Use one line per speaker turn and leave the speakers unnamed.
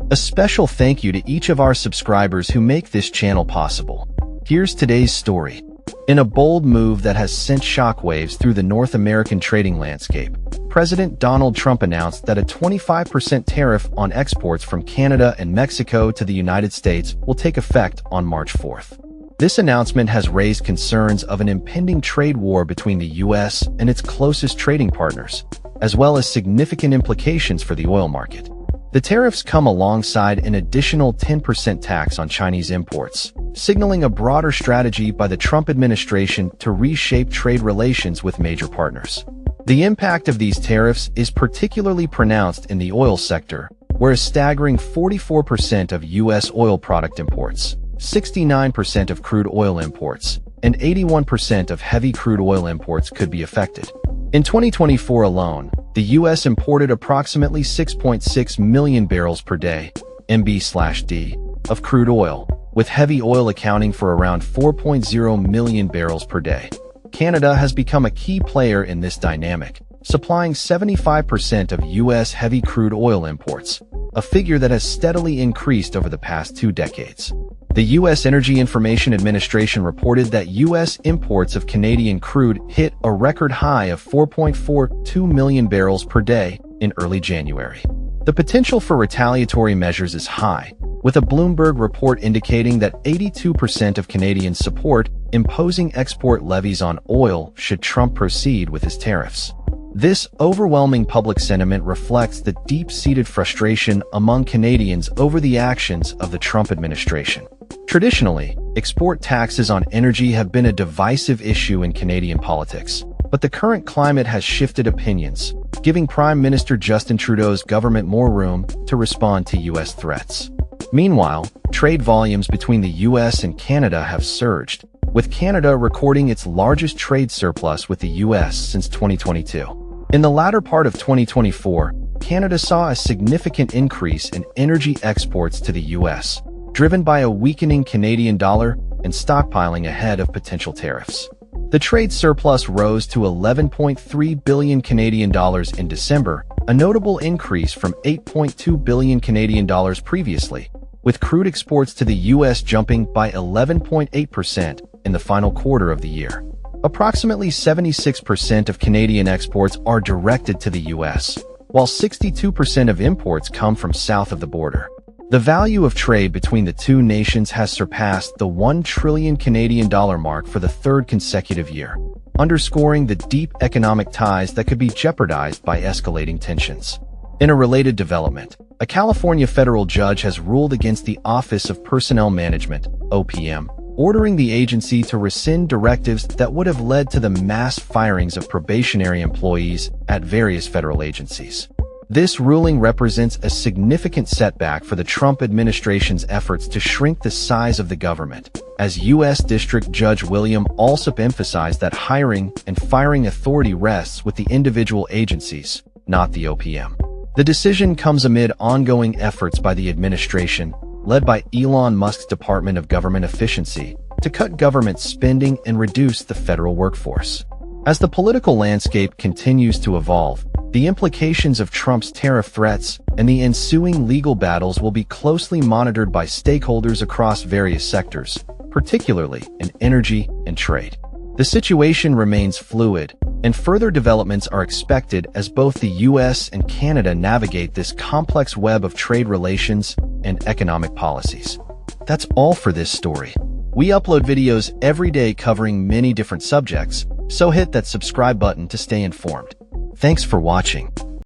A special thank you to each of our subscribers who make this channel possible. Here's today's story. In a bold move that has sent shockwaves through the North American trading landscape, President Donald Trump announced that a 25% tariff on exports from Canada and Mexico to the United States will take effect on March 4th. This announcement has raised concerns of an impending trade war between the U.S. and its closest trading partners, as well as significant implications for the oil market. The tariffs come alongside an additional 10% tax on Chinese imports, signaling a broader strategy by the Trump administration to reshape trade relations with major partners. The impact of these tariffs is particularly pronounced in the oil sector, where a staggering 44% of U.S. oil product imports, 69% of crude oil imports, and 81% of heavy crude oil imports could be affected. In 2024 alone, the U.S. imported approximately 6.6 million barrels per day, MB/D, of crude oil, with heavy oil accounting for around 4.0 million barrels per day. Canada has become a key player in this dynamic, supplying 75% of U.S. heavy crude oil imports, a figure that has steadily increased over the past 2 decades. The U.S. Energy Information Administration reported that U.S. imports of Canadian crude hit a record high of 4.42 million barrels per day in early January. The potential for retaliatory measures is high, with a Bloomberg report indicating that 82% of Canadians support imposing export levies on oil should Trump proceed with his tariffs. This overwhelming public sentiment reflects the deep-seated frustration among Canadians over the actions of the Trump administration. Traditionally, export taxes on energy have been a divisive issue in Canadian politics, but the current climate has shifted opinions, giving Prime Minister Justin Trudeau's government more room to respond to U.S. threats. Meanwhile, trade volumes between the U.S. and Canada have surged, with Canada recording its largest trade surplus with the U.S. since 2022. In the latter part of 2024, Canada saw a significant increase in energy exports to the U.S., driven by a weakening Canadian dollar and stockpiling ahead of potential tariffs. The trade surplus rose to 11.3 billion Canadian dollars in December, a notable increase from 8.2 billion Canadian dollars previously, with crude exports to the U.S. jumping by 11.8% in the final quarter of the year. Approximately 76% of Canadian exports are directed to the U.S., while 62% of imports come from south of the border. The value of trade between the two nations has surpassed the 1 trillion Canadian dollar mark for the 3rd consecutive year, underscoring the deep economic ties that could be jeopardized by escalating tensions. In a related development, a California federal judge has ruled against the Office of Personnel Management, OPM, ordering the agency to rescind directives that would have led to the mass firings of probationary employees at various federal agencies. This ruling represents a significant setback for the Trump administration's efforts to shrink the size of the government, as U.S. District Judge William Alsup emphasized that hiring and firing authority rests with the individual agencies, not the OPM. The decision comes amid ongoing efforts by the administration, led by Elon Musk's Department of Government Efficiency, to cut government spending and reduce the federal workforce. As the political landscape continues to evolve, the implications of Trump's tariff threats and the ensuing legal battles will be closely monitored by stakeholders across various sectors, particularly in energy and trade. The situation remains fluid, and further developments are expected as both the U.S. and Canada navigate this complex web of trade relations and economic policies. That's all for this story. We upload videos every day covering many different subjects, so hit that subscribe button to stay informed. Thanks for watching.